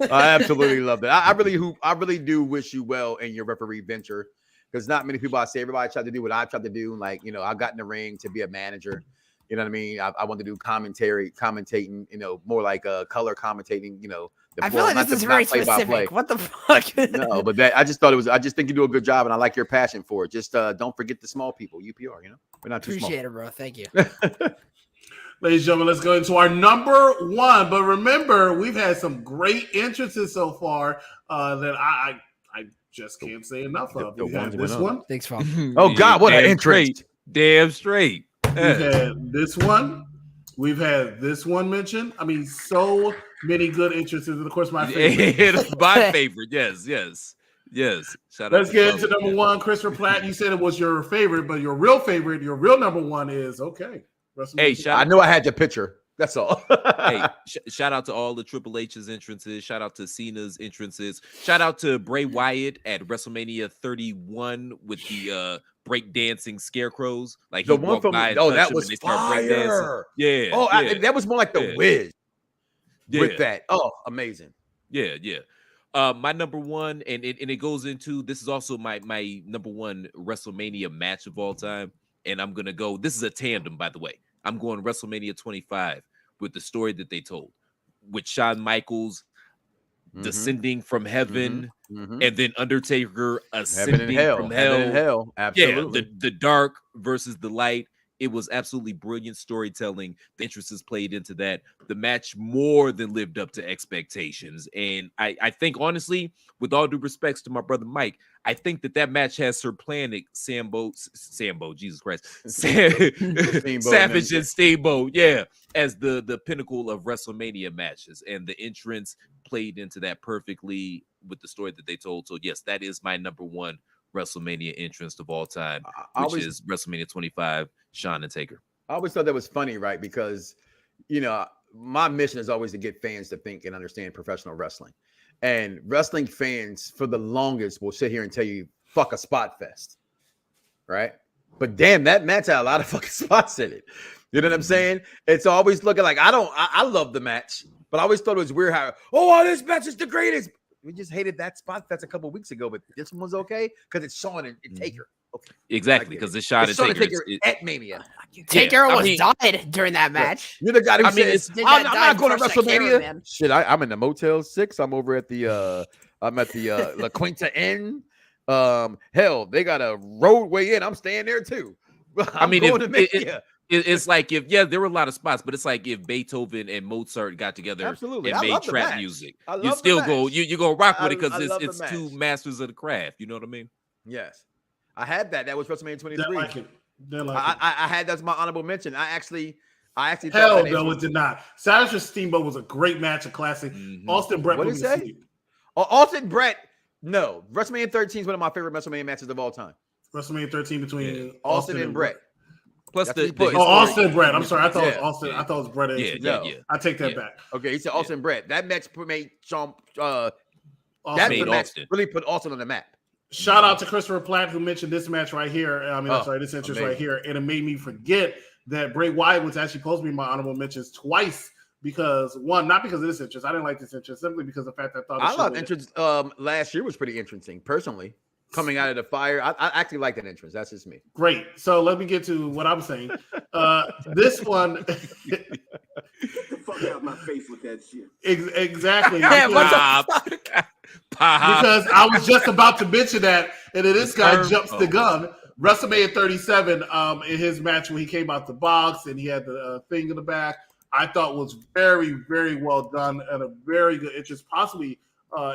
I absolutely loved it. I really do wish you well in your referee venture, because not many people, I say everybody tried to do what I tried to do. Like, you know, I got in the ring to be a manager. You know what I mean? I wanted to do commentating, you know, more like color commentating, you know. I feel like this is very specific. What the fuck? No, but I just think you do a good job, and I like your passion for it. Just don't forget the small people, UPR, you know? We're not too small. Appreciate it, bro. Thank you. Ladies and gentlemen, let's go into our number one. But remember, we've had some great entrances so far that I just can't say enough of. We had this one. Thanks, Father. Oh, God, what an entrance. Damn straight. We've had this one. We've had this one mentioned. I mean, so many good entrances. And, of course, my favorite. My favorite. Yes. Shout out. Let's get into number one. Christopher Platt, you said it was your favorite, but your real number one is, okay. Hey, I know I had your picture. That's all. Hey, shout out to all the Triple H's entrances. Shout out to Cena's entrances. Shout out to Bray Wyatt at WrestleMania 31 with the breakdancing scarecrows. Like, the one from that was fire. Yeah. Oh, yeah. That was more like the Wiz with that. Oh, amazing. Yeah. My number one, and it goes into, this is also my number one WrestleMania match of all time. And I'm gonna go. This is a tandem, by the way. I'm going WrestleMania 25 with the story that they told, with Shawn Michaels descending from heaven, and then Undertaker ascending from hell. Heaven and hell. Absolutely. Yeah, the dark versus the light. It was absolutely brilliant storytelling. The entrances played into that. The match more than lived up to expectations. And I think, honestly, with all due respects to my brother Mike, I think that match has supplanted Sambo, Jesus Christ, Savage and Steamboat, as the pinnacle of WrestleMania matches. And the entrance played into that perfectly with the story that they told. So, yes, that is my number one WrestleMania entrance of all time, which is WrestleMania 25, Shawn and Taker. I always thought that was funny, right? Because, you know, my mission is always to get fans to think and understand professional wrestling. And wrestling fans, for the longest, will sit here and tell you, fuck a spot fest, right? But damn, that match had a lot of fucking spots in it. You know what I'm saying? It's always looking like, I love the match, but I always thought it was weird how, this match is the greatest. We just hated that spot that's a couple weeks ago, but this one was okay because it's Shawn and Taker. Okay. Exactly, because it's Shawn and Taker at Mania. Taker almost died during that match. You're the guy who says, I'm not going to WrestleMania. Man. Shit, I'm in the Motel 6. I'm over at the I'm at the La Quinta Inn. Hell, they got a roadway in. I'm staying there too. I mean, it's like there were a lot of spots, but it's like if Beethoven and Mozart got together Absolutely. and I made love the trap match. music, I you love still the go match. you go rock with it I because love it's the two match. masters of the craft. You know what I mean? Yes, I had that. That was WrestleMania 23. Didn't like it. I had that's my honorable mention. I actually Hell thought no, it did not. Savage vs. Steamboat was a great match, a classic. Austin Brett What put did me it to say? sleep. Austin Brett. No, WrestleMania 13 is one of my favorite WrestleMania matches of all time. WrestleMania 13 between Austin and Brett. Plus That's the Austin and Brett. I'm sorry, I thought it was Austin. Yeah. I thought it was Brett. Yeah. I take that back. Okay, he said Austin and Brett. That match made Austin that made match Austin. really put Austin on the map. Shout out to Christopher Platt who mentioned this match right here. This entrance amazing. right here, and it made me forget that Bray Wyatt was actually supposed to be my honorable mentions twice because one, not because of this entrance. I didn't like this entrance simply because of the fact that I love entrance. Last year was pretty interesting, personally. Coming out of the fire, I actually like that entrance. That's just me. Great. So let me get to what I'm saying. This one. Get the fuck out of my face with that shit. Exactly. Yeah, Because I was just about to mention that, and then this guy jumps the gun. WrestleMania 37, in his match when he came out the box and he had the thing in the back, I thought was very, very well done and a very good entrance, possibly,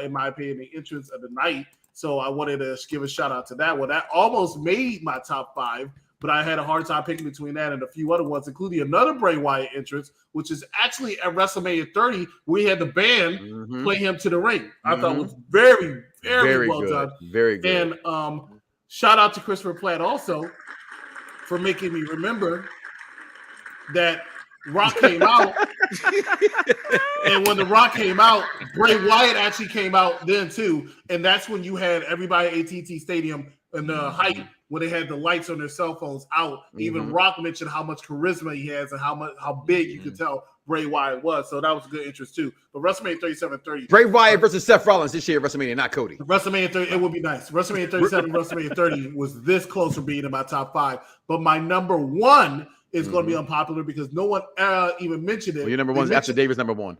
in my opinion, the entrance of the night. So I wanted to give a shout out to that one. That almost made my top 5, but I had a hard time picking between that and a few other ones, including another Bray Wyatt entrance, which is actually at WrestleMania 30. We had the band play him to the ring. I thought it was very, very well done. Very good. And shout out to Christopher Platt also for making me remember that Rock came out. And when the Rock came out, Bray Wyatt actually came out then too. And that's when you had everybody at AT&T Stadium in the height when they had the lights on their cell phones out. Even Rock mentioned how much charisma he has and how big you could tell Bray Wyatt was. So that was a good interest too. But WrestleMania 37-30. Bray Wyatt versus Seth Rollins this year at WrestleMania, not Cody. WrestleMania 30, it would be nice. WrestleMania 37, WrestleMania 30 was this close for being in my top 5. But my number 1 is going to be unpopular because no one even mentioned it. Well, your number 1 is after David's number 1.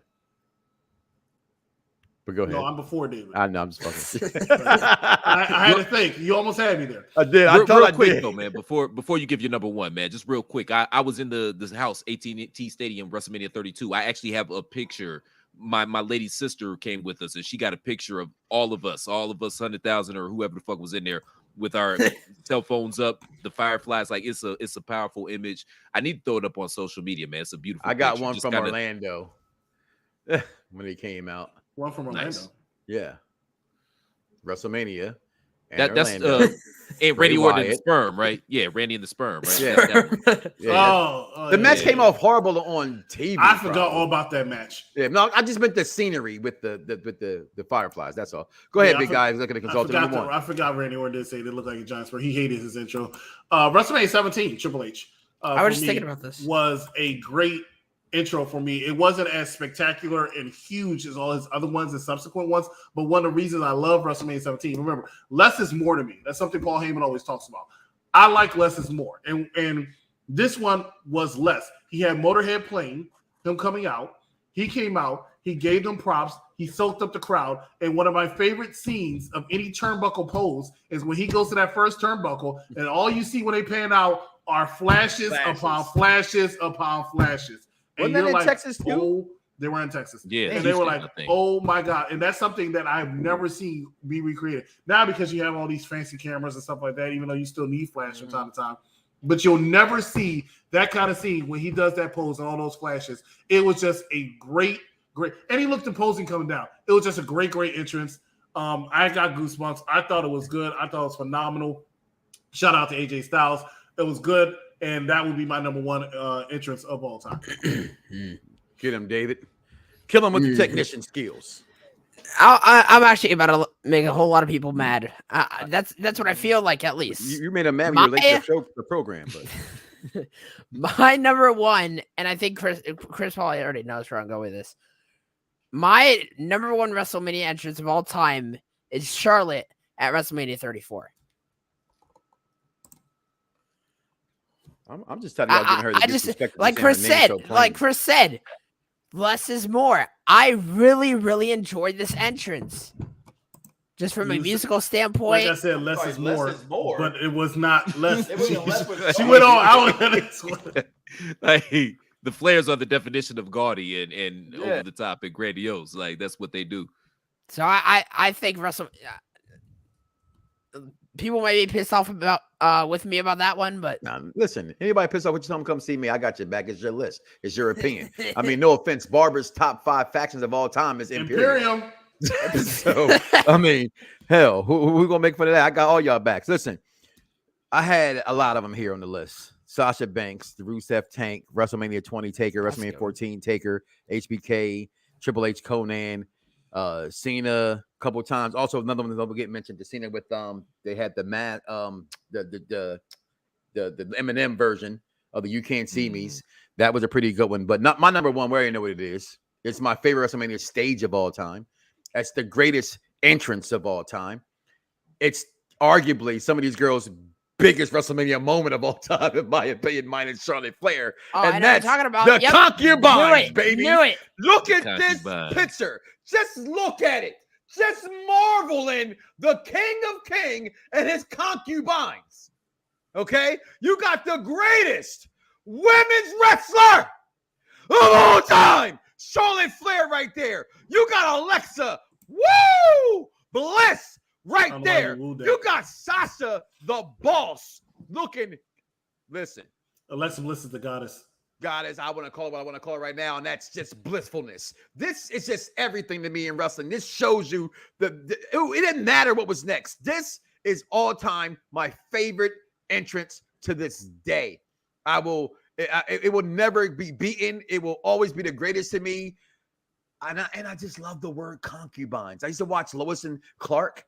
But go ahead. No, I'm before David. I know, I'm just fucking. I had to think. You almost had me there. I did. Real quick though, man. Before you give your number 1, man, just real quick. I was in this house, AT&T Stadium, WrestleMania 32. I actually have a picture. My lady's sister came with us, and she got a picture of all of us, 100,000 or whoever the fuck was in there with our cell phones up, the fireflies. Like it's a powerful image. I need to throw it up on social media, man. It's a beautiful. I got picture. one Just from kinda... Orlando when he came out. One from Orlando. Nice. Yeah. WrestleMania. That's and Randy Orton and the sperm, right? Yeah, Randy and the sperm, right? Yeah. The match came off horrible on TV. I forgot all about that match. Yeah, no, I just meant the scenery with the fireflies. That's all. Go ahead, big guy. Look at the consultant. I forgot Randy Orton did say it looked like a giant sperm. He hated his intro. WrestleMania 17, Triple H. I was just thinking about this. Was a great intro for me. It wasn't as spectacular and huge as all his other ones and subsequent ones, but one of the reasons I love WrestleMania 17, remember, less is more to me. That's something Paul Heyman always talks about. I like less is more, and this one was less. He had Motorhead playing, him coming out. He came out, he gave them props, he soaked up the crowd, and one of my favorite scenes of any turnbuckle pose is when he goes to that first turnbuckle, and all you see when they pan out are flashes upon flashes upon flashes. Wasn't that in Texas too? Oh, they were in Texas. Yeah. And they were like, oh my God. And that's something that I've never seen be recreated. Now, because you have all these fancy cameras and stuff like that, even though you still need flash from time to time. But you'll never see that kind of scene when he does that pose and all those flashes. It was just a great. And he looked imposing coming down. It was just a great entrance. I got goosebumps. I thought it was good. I thought it was phenomenal. Shout out to AJ Styles. It was good. And that would be my number 1 entrance of all time. Get him, David. Kill him with the technician skills. I'm actually about to make a whole lot of people mad. That's what I feel like, at least. You made him mad when you were late to the program. But my number 1, and I think Chris probably already knows where I'm going with this. My number 1 WrestleMania entrance of all time is Charlotte at WrestleMania 34. I'm just telling you, getting her. I just like Chris said, less is more. I really enjoyed this entrance. Just from a musical standpoint. Like I said, less is more, but it was not less. It wasn't less with She went all out on this one. Like the Flairs are the definition of gaudy and over the top and grandiose. Like that's what they do. So I think people might be pissed off about with me about that one, but now, listen, anybody pissed off with you, tell them come see me. I got your back. It's your list. It's your opinion. I mean, no offense. Barber's top 5 factions of all time is Imperium. So, I mean, hell, who gonna make fun of that? I got all y'all backs. Listen, I had a lot of them here on the list. Sasha Banks, the Rusev Tank, WrestleMania 20 Taker, WrestleMania 14 Taker, HBK, Triple H Conan, Cena a couple times. Also, another one that will get mentioned. The Cena with they had the Eminem version of the You Can't See Me's. That was a pretty good one, but not my number one. We already know what it is. It's my favorite WrestleMania stage of all time. That's the greatest entrance of all time. It's arguably some of these girls' biggest WrestleMania moment of all time, in my opinion, mine and Charlotte Flair. Oh, and that's talking about the concubines, baby. Knew it. Look at this picture. Just look at it. Just marvel in the King of King and his concubines. Okay? You got the greatest women's wrestler of all time. Charlotte Flair right there. You got Alexa. Woo! Bliss right there. You got Sasha, the boss, looking. Listen. Alexa Bliss is the goddess. Goddess, I want to call it what I want to call it right now, and that's just blissfulness. This is just everything to me in wrestling. This shows you it didn't matter what was next. This is all time my favorite entrance to this day. It will never be beaten. It will always be the greatest to me. And I just love the word concubines. I used to watch Lois and Clark.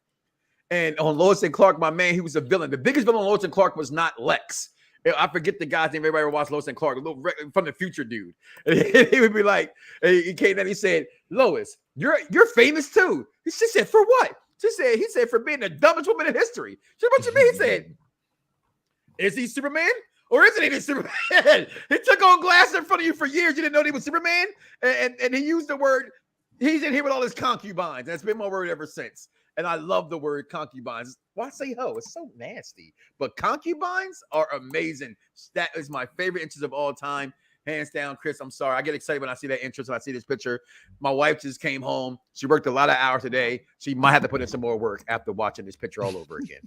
And on Lois and Clark, my man, he was a villain. The biggest villain on Lois and Clark was not Lex. I forget the guy's name. Everybody ever watched Lois and Clark, a little from the future dude. And he would be like, he came in, he said, Lois, you're famous too. She said, for what? He said, for being the dumbest woman in history. She said, what you mean? He said, is he Superman? Or isn't he Superman? He took on glass in front of you for years. You didn't know he was Superman? And he used the word, he's in here with all his concubines. That's been my word ever since. And I love the word concubines. Why say ho? It's so nasty. But concubines are amazing. That is my favorite entrance of all time. Hands down, Chris, I'm sorry. I get excited when I see that entrance, when I see this picture. My wife just came home. She worked a lot of hours today. She might have to put in some more work after watching this picture all over again.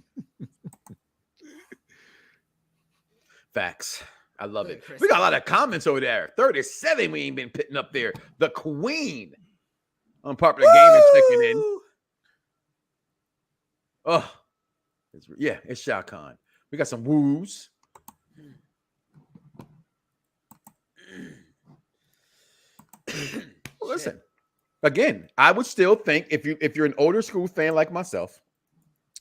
Facts. I love it. We got a lot of comments over there. 37 we ain't been putting up there. The Queen. Unpopular Gaming checking in. Oh, it's Shao Kahn. We got some woos. Listen, again, I would still think if you're an older school fan like myself,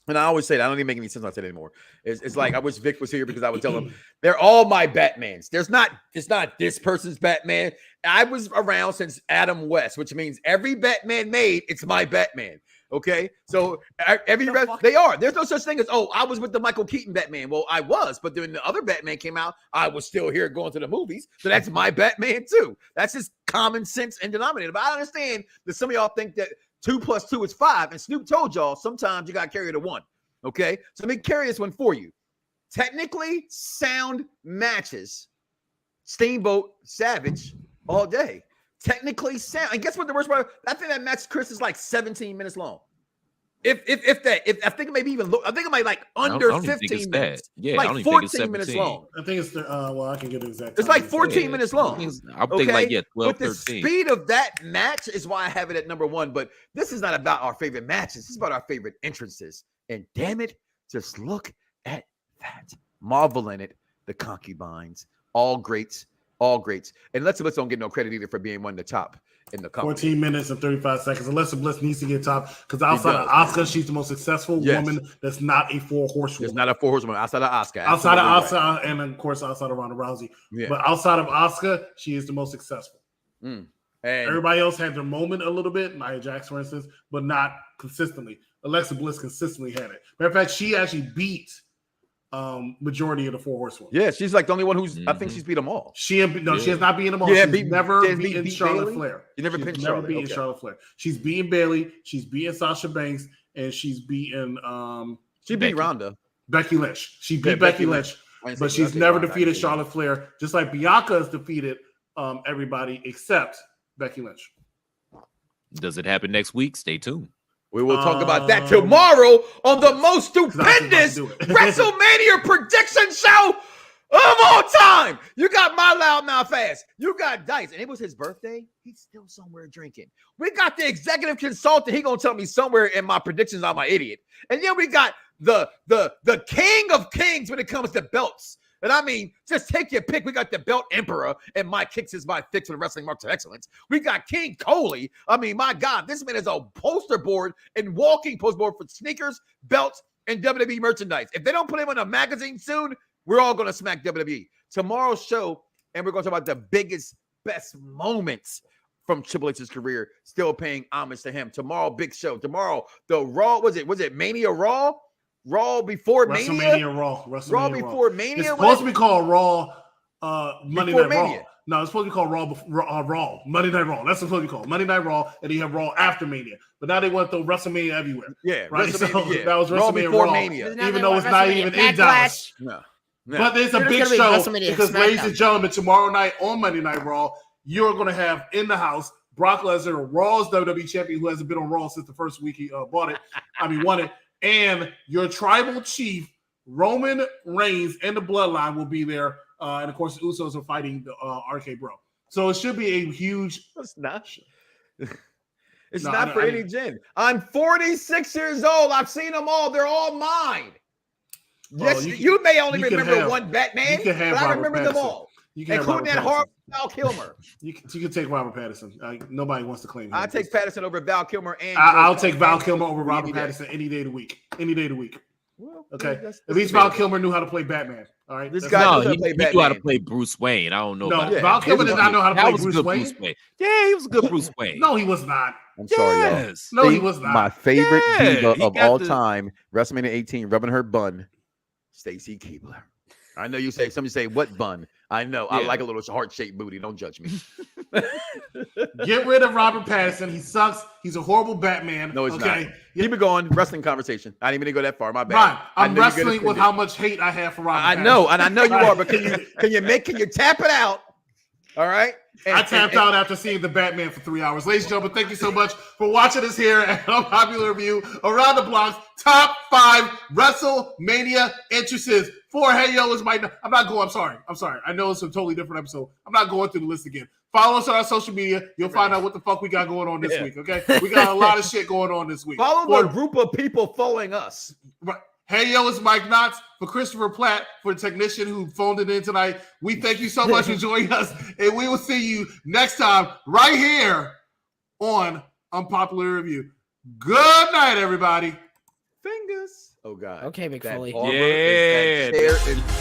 and I always say that, I don't even make any sense when I say it anymore. It's like I wish Vic was here because I would tell him they're all my Batmans. It's not this person's Batman. I was around since Adam West, which means every Batman made, it's my Batman. Okay, so they are. There's no such thing as, I was with the Michael Keaton Batman. Well, I was, but then the other Batman came out, I was still here going to the movies. So that's my Batman too. That's just common sense and denominator. But I understand that some of y'all think that 2 + 2 is 5. And Snoop told y'all sometimes you got to carry the 1. Okay, so let me carry this one for you. Technically sound matches, Steamboat, Savage all day. Technically sound. And guess what the worst part? I think that match, Chris, is like 17 minutes long. If I think it maybe even look, I think it might like under 15 minutes. Yeah, like I don't even think it's 14 minutes long. I think it's I can get the exact. It's like 14 minutes long. I'm thinking like 12, but 13. The speed of that match is why I have it at number 1. But this is not about our favorite matches. This is about our favorite entrances. And damn it, just look at that. Marvel in it. The concubines, all greats. All greats. And Alexa Bliss don't get no credit either for being one of the top in the company. 14 minutes and 35 seconds. Alexa Bliss needs to get top because outside of Asuka, she's the most successful woman that's not a 4-horsewoman. It's not a 4-horsewoman outside of Asuka. Outside of Asuka, and of course outside of Ronda Rousey. Yeah. But outside of Asuka, she is the most successful. And everybody else had their moment a little bit, Nia Jax, for instance, but not consistently. Alexa Bliss consistently had it. Matter of fact, she actually beat majority of the 4 horsewomen. Yeah, she's like the only one who's. I think she's beat them all. She has not beaten them all. Yeah, she's never beaten Charlotte Flair. You never beaten Charlotte Flair. She's beaten Bayley. She's beaten Sasha Banks, and she's beaten She beat Ronda. Becky Lynch. She beat Yeah, Becky Lynch, but she's never defeated Ronda. Charlotte Flair, just like Bianca has defeated everybody except Becky Lynch. Does it happen next week? Stay tuned. We will talk about that tomorrow on the most 'cause I was about to stupendous do it. WrestleMania prediction show of all time. You got my loudmouth ass. You got Dice. And it was his birthday. He's still somewhere drinking. We got the executive consultant. He gonna tell me somewhere in my predictions I'm an idiot. And then we got the king of kings when it comes to belts. And I mean, just take your pick. We got the belt emperor, and my kicks is my fix for the wrestling marks of excellence. We got King Coley. I mean, my God, this man is a poster board and walking poster board for sneakers, belts, and WWE merchandise. If they don't put him in a magazine soon, we're all going to smack WWE. Tomorrow's show, and we're going to talk about the biggest, best moments from Triple H's career, still paying homage to him. Tomorrow, big show. Tomorrow, the Raw, was it Mania Raw? Raw before Mania? WrestleMania Raw. Raw before Mania? It's supposed to be called Raw Monday Before Night Mania. Raw. No, it's supposed to be called Raw Monday Night Raw. That's supposed to be called Monday Night Raw, and then you have Raw after Mania. But now they want to throw WrestleMania everywhere. Yeah, right. So WrestleMania, that was Raw WrestleMania before Raw, Mania. even though it's not even in Dallas. No. But it's a There's big gonna be show WrestleMania because, ladies SmackDown. and gentlemen, tomorrow night on Monday Night Raw, you're going to have in the house Brock Lesnar, Raw's WWE champion, who hasn't been on Raw since the first week he won it, and your tribal chief Roman Reigns and the Bloodline will be there, and of course the Usos are fighting the RK Bro. So it should be a huge. It's not. It's No, not for any gen. I'm 46 years old. I've seen them all. They're all mine. Well, Yes, you may only you can remember have- one Batman, you can have but I Robert remember them Pattinson. all, You can have including Robert that horrible Pattinson. Val Kilmer. You can take Robert Pattinson. Nobody wants to claim him. I take Pattinson over Val Kilmer, and I'll Joe take Cocker Val Kilmer over Robert any day. Pattinson any day of the week. Any day of the week. Well, Okay. that's At least Val debatable. Kilmer knew how to play Batman. All right. This That's guy all. knows No, how he to play knew how to Batman. play Bruce Wayne. I don't know. No, about that. Val Kilmer did not know how to That play was Bruce good Wayne. Bruce Wayne. Yeah, he was a good Bruce Wayne. No, he was not. I'm sorry, y'all. Yes. No, he Steve, was not. My favorite Yeah, diva he of got all the- time, WrestleMania 18, rubbing her bun, Stacy Keibler. I know you say, somebody say, what bun? I know. I Yeah. like a little heart-shaped booty. Don't judge me. Get rid of Robert Pattinson. He sucks. He's a horrible Batman. No, it's okay? not. Keep it going. Wrestling conversation. I didn't even go that far. My bad. Right. I I'm know you're good wrestling at with predict. how much hate I have for Robert I Pattinson. know, and I know you are, but can you tap it out? All right. I tapped out after seeing the Batman for 3 hours. Ladies and gentlemen, thank you so much for watching us here at Unpopular Review Around the Block's Top 5 WrestleMania entrances. Hey Yo is my. I'm not going. I'm sorry. I know it's a totally different episode. I'm not going through the list again. Follow us on our social media. You'll find out what the fuck we got going on this week. Okay, we got a lot of shit going on this week. Follow the group of people following us. Right. Hey Yo is Mike Knotts, for Christopher Platt, for the technician who phoned it in tonight. We thank you so much for joining us, and we will see you next time right here on Unpopular Review. Good night, everybody. Fingers. Oh God. Okay, Big That Foley. Barbara Yeah. is that chair is